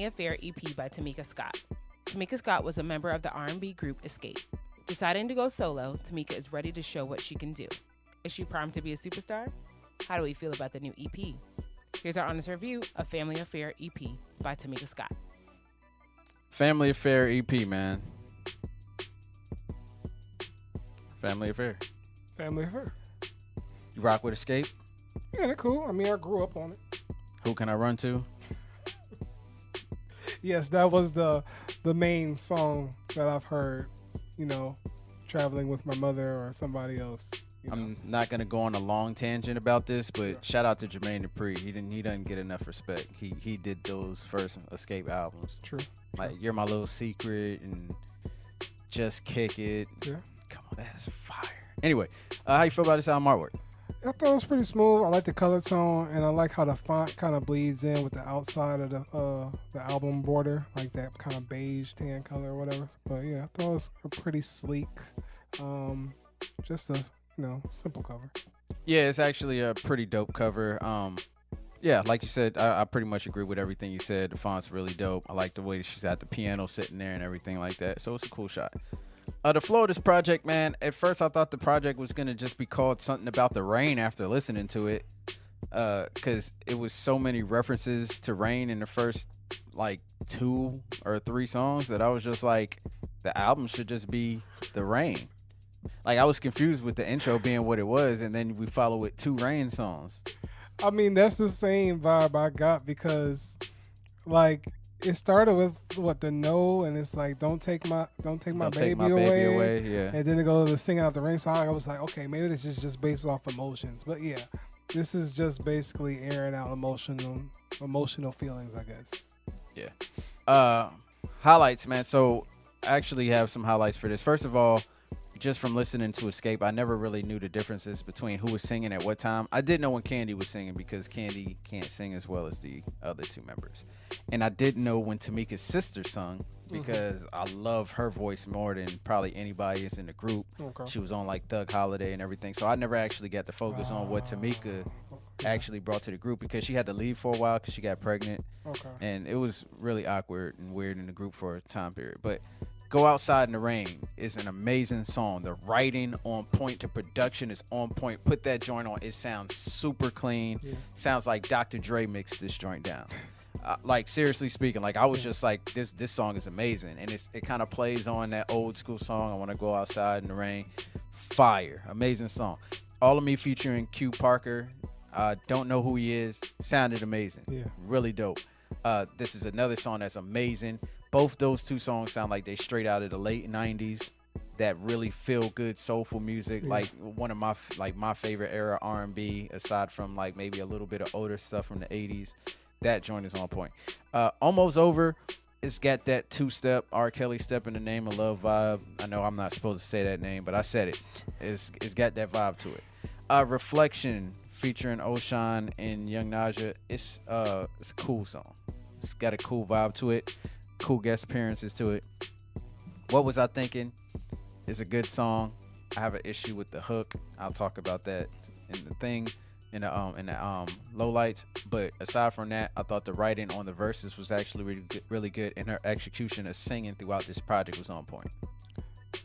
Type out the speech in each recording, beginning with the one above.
Family Affair EP by Tamika Scott. Tamika Scott was a member of the R&B group Escape. Deciding to go solo, Tamika is ready to show what she can do. Is she primed to be a superstar? How do we feel about the new EP? Here's our honest review of Family Affair EP by Tamika Scott. Family Affair EP, man. Family Affair. Family Affair. You rock with Escape? Yeah, they're cool. I mean, I grew up on it. Who can I run to? Yes, that was the main song that I've heard, traveling with my mother or somebody else. I'm not gonna go on a long tangent about this, but shout out to Jermaine Dupri. He doesn't get enough respect. He did those first Escape albums. True. Like You're My Little Secret and Just Kick It. Yeah. Come on, that's fire. Anyway, how you feel about this album artwork? I thought it was pretty smooth. I like the color tone, and I like how the font kind of bleeds in with the outside of the album border, like that kind of beige tan color or whatever. But yeah, I thought it was a pretty sleek, just a simple cover. Yeah, it's actually a pretty dope cover. Yeah, like you said, I pretty much agree with everything you said. The font's really dope. I like the way she's got the piano sitting there and everything like that. So it's a cool shot. The flow of this project, man, at first I thought the project was going to just be called something about the rain after listening to it. Because it was so many references to rain in the first, 2 or 3 songs that I was just like, the album should just be The Rain. Like, I was confused with the intro being what it was, and then we follow with 2 rain songs. I mean, that's the same vibe I got because, it started with the no, and it's like don't take my baby away. Yeah. And then it goes to the singing out the rain song. I was like, okay, maybe this is just based off emotions, but yeah, this is just basically airing out emotional feelings, I guess. Yeah. Highlights, man. So I actually have some highlights for this. First of all, just from listening to Escape, I never really knew the differences between who was singing at what time. I did know when Candy was singing because Candy can't sing as well as the other 2 members. And I did know when Tamika's sister sung because I love her voice more than probably anybody is in the group. Okay. She was on Thug Holiday and everything. So I never actually got to focus on what Tamika actually brought to the group because she had to leave for a while because she got pregnant. Okay. And it was really awkward and weird in the group for a time period. But Go Outside in the Rain is an amazing song. The writing on point. The production is on point. Put that joint on. It sounds super clean. Yeah. Sounds like Dr. Dre mixed this joint down. Seriously speaking, I was just like, this song is amazing. And it kind of plays on that old school song, I Want to Go Outside in the Rain. Fire. Amazing song. All of Me featuring Q Parker. Don't know who he is. Sounded amazing. Yeah. Really dope. This is another song that's amazing. Both those 2 songs sound like they straight out of the late 90s. That really feel good soulful music. Yeah. One of my favorite era R&B, aside from maybe a little bit of older stuff from the 80s. That joint is on point. Almost Over. It's got that 2-step R. Kelly Step in the Name of Love vibe. I know I'm not supposed to say that name, but I said it. It's got that vibe to it. Reflection featuring Ocean and Young Naja. It's a cool song. It's got a cool vibe to it. Cool guest appearances to it. What Was I Thinking? It's a good song. I have an issue with the hook. I'll talk about that in the thing in the lowlights. But aside from that, I thought the writing on the verses was actually really good, and her execution of singing throughout this project was on point.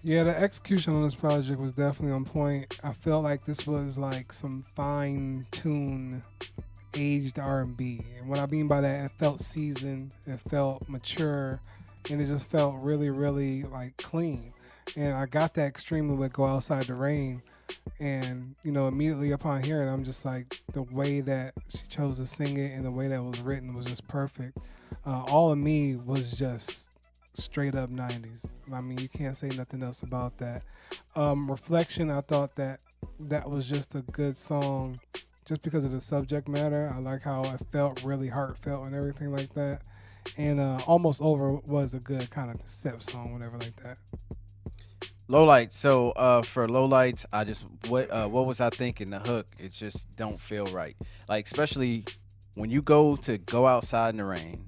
Yeah, the execution on this project was definitely on point. I felt like this was some fine-tuned aged R&B, and what I mean by that, it felt seasoned, it felt mature, and it just felt really, really clean. And I got that extremely with Go Outside the Rain, and immediately upon hearing it, I'm just like, the way that she chose to sing it and the way that it was written was just perfect. All of Me was just straight up 90s. I mean, you can't say nothing else about that. Reflection, I thought that was just a good song just because of the subject matter. I like how it felt really heartfelt and everything like that. And Almost Over was a good kind of step song, whatever like that. Lowlights. So for lowlights, what was I thinking? The hook, it just don't feel right. Especially when you go Outside in the Rain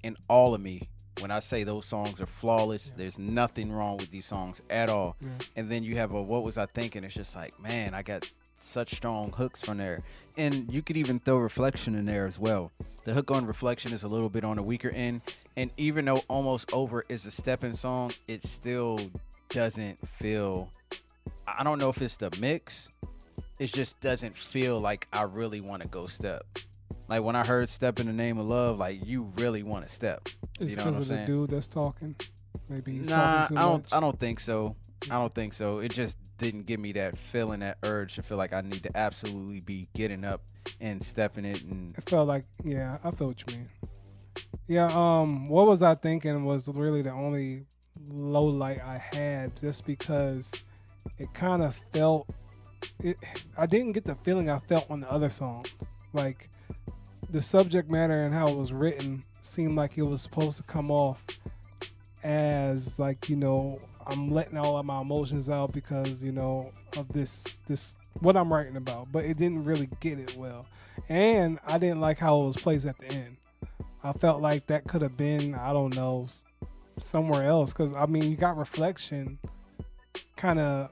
and All of Me. When I say those songs are flawless, there's nothing wrong with these songs at all. Yeah. And then you have What Was I Thinking? It's just like, man, I got such strong hooks from there. And you could even throw Reflection in there as well. The hook on Reflection is a little bit on the weaker end. And even though Almost Over is a stepping song, it still doesn't feel, I don't know if it's the mix, it just doesn't feel like I really want to go step. Like when I heard Step in the Name of Love, like you really want to step. It's You know because what I'm of the saying? dude that's talking. Maybe he's Nah, talking too much. I don't think so. I don't think so. It just didn't give me that feeling, that urge to feel like I need to absolutely be getting up and stepping it. And It felt like, yeah, I feel what you mean. Yeah, what was I thinking was really the only low light I had, just because it kind of felt it. I didn't get the feeling I felt on the other songs. Like the subject matter and how it was written seemed like it was supposed to come off as like, I'm letting all of my emotions out because, of this what I'm writing about, but it didn't really get it well. And I didn't like how it was placed at the end. I felt like that could have been, I don't know, somewhere else. Because, I mean, you got Reflection kind of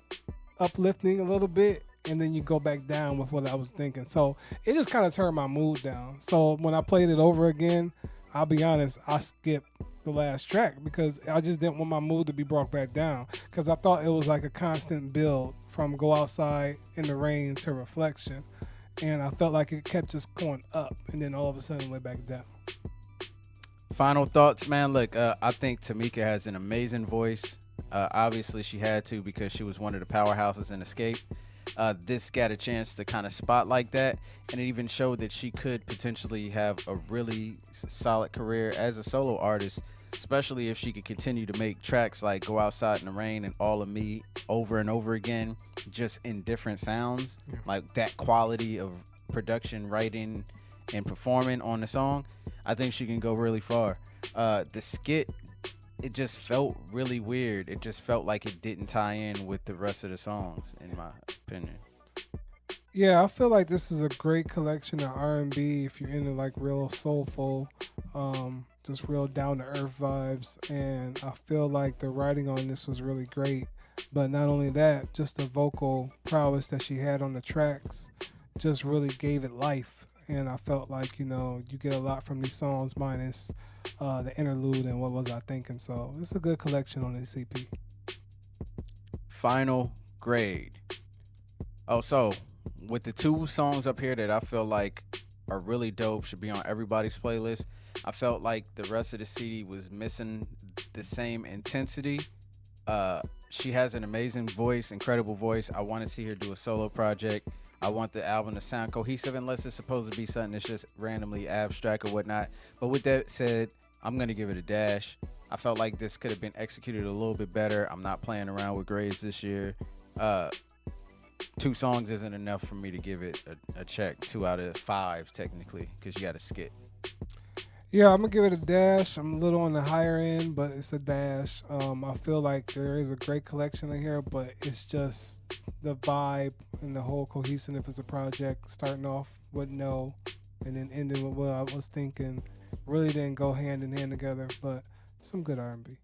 uplifting a little bit, and then you go back down with what I was thinking. So it just kind of turned my mood down. So when I played it over again, I'll be honest, I skipped the last track because I just didn't want my mood to be brought back down, because I thought it was like a constant build from Go Outside in the Rain to Reflection. And I felt like it kept just going up and then all of a sudden went back down. final thoughts, man. Look, I think Tamika has an amazing voice. Obviously, she had to because she was one of the powerhouses in Escape. This got a chance to kind of spotlight that, and it even showed that she could potentially have a really solid career as a solo artist, especially if she could continue to make tracks like Go Outside in the Rain and All of Me over and over again, just in different sounds. Yeah. Like that quality of production, writing, and performing on the song, I think she can go really far. The skit, it just felt really weird. It just felt like it didn't tie in with the rest of the songs, in my opinion. Yeah, I feel like this is a great collection of R&B if you're into like real soulful, just real down to earth vibes. And I feel like the writing on this was really great. But not only that, just the vocal prowess that she had on the tracks just really gave it life. And I felt like, you get a lot from these songs minus the interlude and What Was I Thinking. So it's a good collection on this EP. Final grade. Oh, so with the two songs up here that I feel like are really dope, should be on everybody's playlist, I felt like the rest of the CD was missing the same intensity. She has an amazing voice, incredible voice. I want to see her do a solo project. I want the album to sound cohesive, unless it's supposed to be something that's just randomly abstract or whatnot. But with that said, I'm going to give it a dash. I felt like this could have been executed a little bit better. I'm not playing around with grades this year. 2 songs isn't enough for me to give it a check. 2 out of 5, technically, because you got to skip. Yeah, I'm going to give it a dash. I'm a little on the higher end, but it's a dash. I feel like there is a great collection in here, but it's just the vibe and the whole cohesiveness of the project, starting off with No and then ending with what I was thinking, really didn't go hand in hand together, but some good R&B.